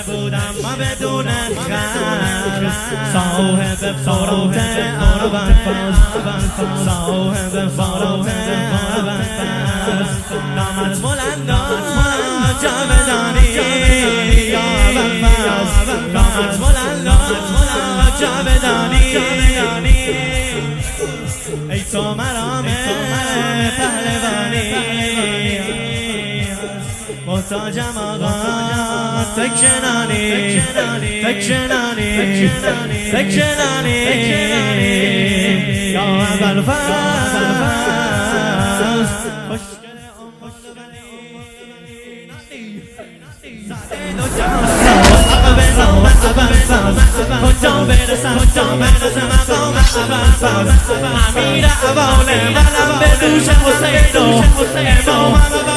بودم ما بدون خرد صاحب فروت اول صاحب فروت اول نامت بلند جاودانی نامت بلند جاودانی ای تو مرام پهلوانی محتاجم آقا تکنانی یا اول فاز کجا برسم امیر اول منم به دوش حسین و امامم